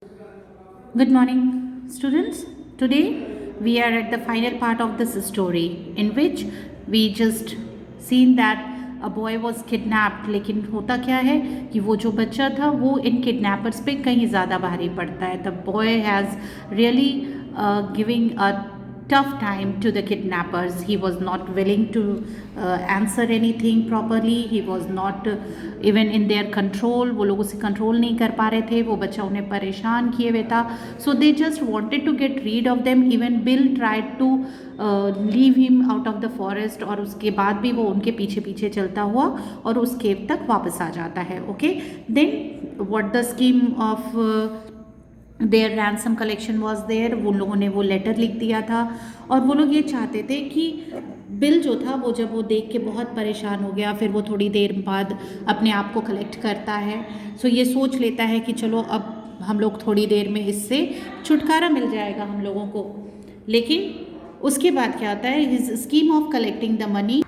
Good morning, students. Today we are at the final part of this story in which we just seen that a boy was kidnapped. लेकिन होता क्या है कि वो जो बच्चा था वो इन किडनैपर्स पे कहीं ज़्यादा भारी पड़ता है. The boy has really giving a tough time to the kidnappers. He was not willing to answer anything properly. He was not even in their control. वो लोग उसे कंट्रोल नहीं कर पा रहे थे. वो बच्चा उन्हें परेशान किए हुए था. So they just wanted to get rid of them. Even Bill tried to leave him out of the forest. और उसके बाद भी वो उनके पीछे पीछे चलता हुआ और उस केव तक वापस आ जाता है. Okay, then what the scheme of their ransom collection was there. उन लोगों ने वो लेटर लिख दिया था और वो लोग ये चाहते थे कि बिल जो था वो जब वो देख के बहुत परेशान हो गया, फिर वो थोड़ी देर बाद अपने आप को कलेक्ट करता है. सो ये सोच लेता है कि चलो अब हम लोग थोड़ी देर में इससे छुटकारा मिल जाएगा हम लोगों को. लेकिन उसके बाद क्या होता है, his scheme of collecting the money.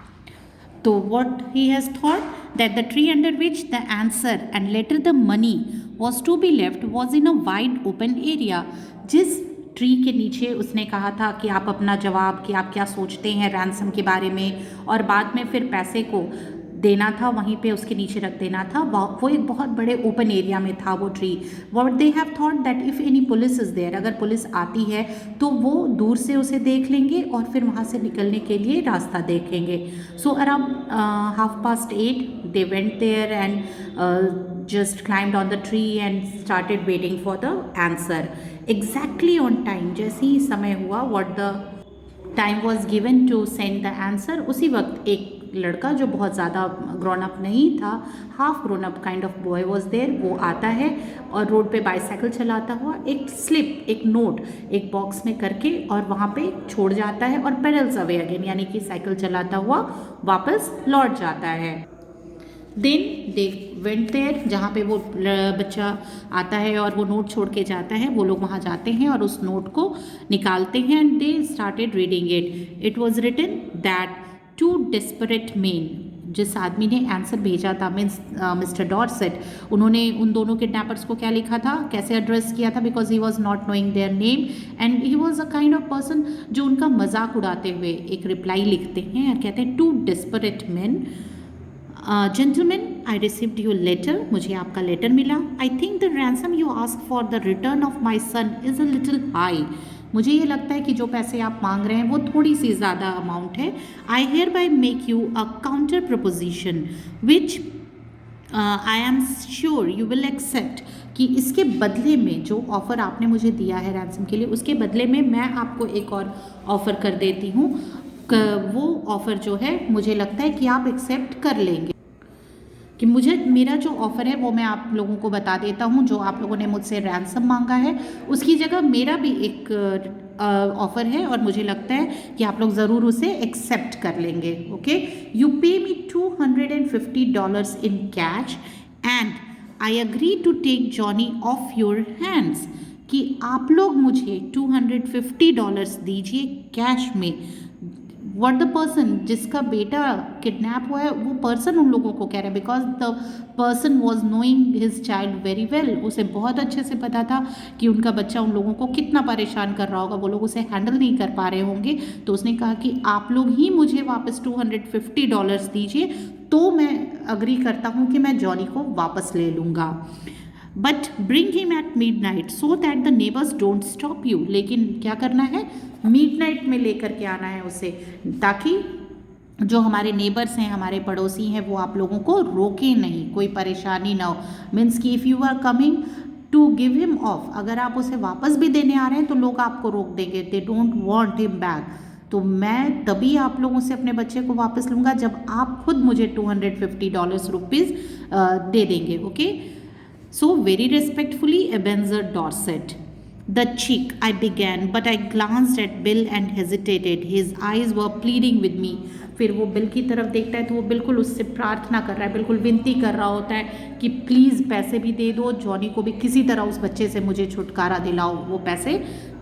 So what he has thought that the tree under which the answer and later the money was to be left was in a wide open area. जिस tree के नीचे उसने कहा था कि आप अपना जवाब कि आप क्या सोचते हैं रैंसम के बारे में और बाद में फिर पैसे को देना था, वहीं पे उसके नीचे रख देना था. वो एक बहुत बड़े ओपन एरिया में था वो tree. What they have thought that if any police is there, अगर पुलिस आती है तो वो दूर से उसे देख लेंगे और फिर वहाँ से निकलने के लिए रास्ता देखेंगे. So around 8:30 they went there and just climbed on the tree and started waiting for the answer. Exactly on time, जैसे ही समय हुआ, what the time was given to send the answer, उसी वक्त एक लड़का जो बहुत ज़्यादा ग्रोन अप नहीं था, half grown up kind of boy was there, वो आता है और रोड पे बाईसाइकिल चलाता हुआ एक स्लिप, एक नोट एक बॉक्स में करके और वहाँ पे छोड़ जाता है और पेडल्स अवे अगेन, यानी कि साइकिल चलाता हुआ वापस लौट जाता है. देन दे वेंट देयर, जहाँ पे वो बच्चा आता है और वो नोट छोड़ के जाता है, वो लोग वहाँ जाते हैं और उस नोट को निकालते हैं and they started reading it. It was written that to desperate men, जिस आदमी ने आंसर भेजा था मीन्स मिस्टर डॉर्सेट, उन्होंने उन दोनों किडनैपर्स को क्या लिखा था, कैसे एड्रेस किया था, because he was not knowing their name and he was a kind of person जो उनका मजाक उड़ाते हुए एक रिप्लाई लिखते हैं और कहते हैं to desperate man. Gentleman, I received your letter, मुझे आपका लेटर मिला. I think the ransom you ask for the return of my son is a little high. मुझे ये लगता है कि जो पैसे आप मांग रहे हैं वो थोड़ी सी ज़्यादा अमाउंट है. I hereby make you a counter proposition which I am sure you will accept, कि इसके बदले में जो ऑफ़र आपने मुझे दिया है रैंसम के लिए, उसके बदले में मैं आपको एक और ऑफ़र कर देती हूँ. वो ऑफ़र जो है मुझे लगता है कि आप एक्सेप्ट कर लेंगे. कि मुझे मेरा जो ऑफ़र है वो मैं आप लोगों को बता देता हूँ. जो आप लोगों ने मुझसे रैंसम मांगा है उसकी जगह मेरा भी एक ऑफ़र है और मुझे लगता है कि आप लोग ज़रूर उसे एक्सेप्ट कर लेंगे. Okay, you pay me $250 in cash and I agree to take Johnny off your hands. कि आप लोग मुझे $250 दीजिए कैश में. व्हाट द पर्सन, जिसका बेटा किडनैप हुआ है, वो पर्सन उन लोगों को कह रहा है because the person was knowing his child very well. उसे बहुत अच्छे से पता था कि उनका बच्चा उन लोगों को कितना परेशान कर रहा होगा, वो लोग उसे हैंडल नहीं कर पा रहे होंगे. तो उसने कहा कि आप लोग ही मुझे वापस $250 दीजिए तो मैं अग्री करता हूँ कि मैं जॉनी को वापस ले लूँगा. But bring him at mid night so that the neighbours don't stop you. लेकिन क्या करना है, मिडनाइट में लेकर के आना है उसे, ताकि जो हमारे नेबर्स हैं, हमारे पड़ोसी हैं, वो आप लोगों को रोके नहीं, कोई परेशानी ना हो. मीन्स कि if you are coming to give him off, अगर आप उसे वापस भी देने आ रहे हैं तो लोग आपको रोक देंगे, they don't want him back. तो मैं तभी आप लोगों से अपने बच्चे को वापस लूँगा जब आप खुद मुझे $250 दे देंगे. Okay, so very respectfully Ebenezer Dorset. The chick, I began, but I glanced at Bill and hesitated. His eyes were pleading with me. फिर वो बिल की तरफ देखता है तो वो बिल्कुल उससे प्रार्थना कर रहा है, बिल्कुल विनती कर रहा होता है कि प्लीज़ पैसे भी दे दो, जॉनी को भी किसी तरह उस बच्चे से मुझे छुटकारा दिलाओ. वो पैसे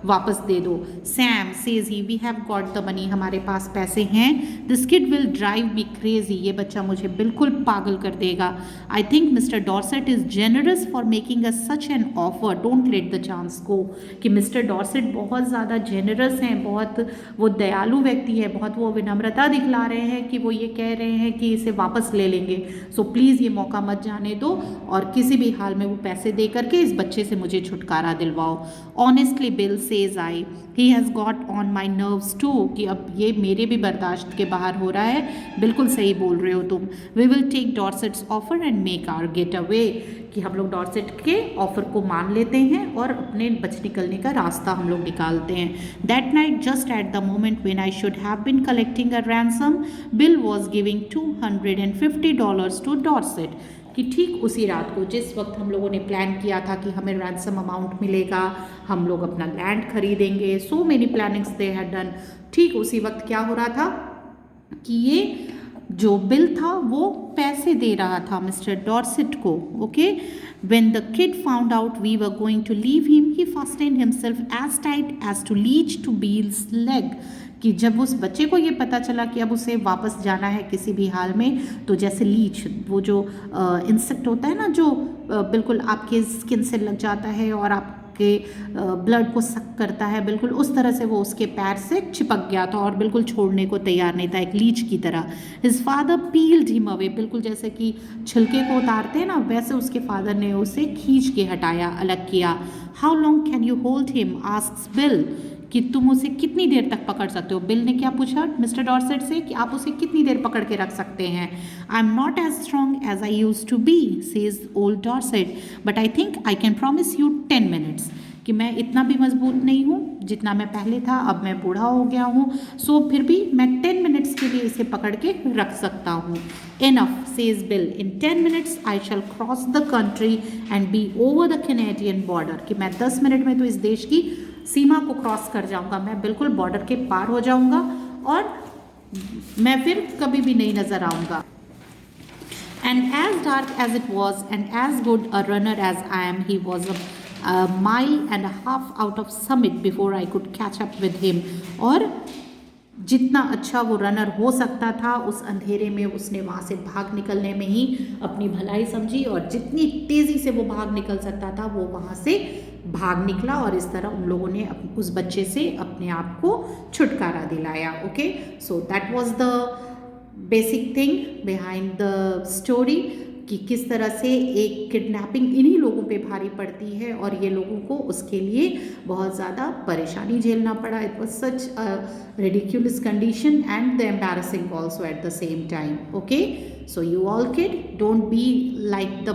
वापस दे दो। Sam says he we have got the money, हमारे पास पैसे हैं। This kid will drive me crazy, ये बच्चा मुझे बिल्कुल पागल कर देगा। I think mister Dorset is generous for making a such an offer, don't let the chance go. कि मिस्टर डॉर्सेट बहुत ज़्यादा जेनरस हैं, बहुत वो दयालु व्यक्ति है, बहुत वो विनम्रता दिखला रहे हैं कि वो ये कह रहे हैं कि इसे वापस ले लेंगे। सो प्लीज़ ये मौका मत जाने दो और किसी भी हाल में वो पैसे दे करके इस बच्चे से मुझे छुटकारा दिलवाओ। Honestly Bill says I, he has got on my nerves too, कि अब ये मेरे भी बर्दाश्त के बाहर हो रहा है। बिल्कुल सही बोल रहे हो तुम। We will take Dorset's offer and make our getaway, कि हम लोग डॉर्सेट के ऑफर को मान लेते हैं और अपने बच निकलने का रास्ता हम लोग निकालते हैं। That night just at the moment when I should have been collecting a ransom, Bill was giving $250 to Dorset, कि ठीक उसी रात को जिस वक्त हम लोगों ने प्लान किया था कि हमें रैंसम अमाउंट मिलेगा, हम लोग अपना लैंड खरीदेंगे, so many plannings they had done, ठीक उसी वक्त क्या हो रहा था कि ये जो बिल था वो पैसे दे रहा था मिस्टर डॉर्सेट को। Okay, when the kid found out we were going to leave him, he fastened himself as tight as to leech to Bill's leg, कि जब उस बच्चे को ये पता चला कि अब उसे वापस जाना है किसी भी हाल में, तो जैसे लीच, वो जो इंसेक्ट होता है ना जो बिल्कुल आपके स्किन से लग जाता है और आपके ब्लड को सक करता है, बिल्कुल उस तरह से वो उसके पैर से चिपक गया था और बिल्कुल छोड़ने को तैयार नहीं था, एक लीच की तरह। His father peeled him away, बिल्कुल जैसे कि छिलके को उतारते हैं ना, वैसे उसके फादर ने उसे खींच के हटाया, अलग किया। How long can you hold him, asks bill, कि तुम उसे कितनी देर तक पकड़ सकते हो। बिल ने क्या पूछा मिस्टर डॉर्सेट से कि आप उसे कितनी देर पकड़ के रख सकते हैं। I am not as strong as I use to be, says old Dorset, but I think I can promise you 10 minutes, कि मैं इतना भी मजबूत नहीं हूँ जितना मैं पहले था, अब मैं बूढ़ा हो गया हूँ, सो फिर भी मैं 10 मिनट्स के लिए इसे पकड़ के रख सकता हूँ। Enough, says Bill, in 10 minutes I shall cross the country and be over the Canadian border, कि मैं 10 मिनट में तो इस देश की सीमा को क्रॉस कर जाऊंगा, मैं बिल्कुल बॉर्डर के पार हो जाऊंगा और मैं फिर कभी भी नहीं नजर आऊंगा। And as dark as it was and as good a runner as I am, he was a mile and a half out of summit before I could catch up with him, और जितना अच्छा वो runner हो सकता था उस अंधेरे में उसने वहाँ से भाग निकलने में ही अपनी भलाई समझी, और जितनी तेज़ी से वो भाग निकल सकता था वो वहाँ से भाग निकला, और इस तरह उन लोगों ने उस बच्चे से अपने आप को छुटकारा दिलाया। Okay, so that was the basic thing behind the story, कि किस तरह से एक किडनैपिंग इन्हीं लोगों पे भारी पड़ती है और ये लोगों को उसके लिए बहुत ज़्यादा परेशानी झेलना पड़ा। It was such a ridiculous condition and the embarrassing also at the same time. Okay, so you all kid don't be like the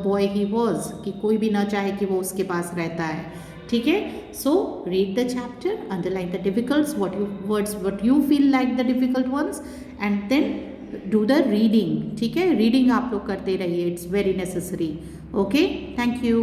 boy he was, कि कोई भी ना चाहे कि वो उसके पास रहता है। ठीक है, so read the chapter, underline the difficults, what you feel like the difficult ones, and then do the reading। ठीक है, रीडिंग आप लोग करते रहिए, it's very necessary. Okay, thank you.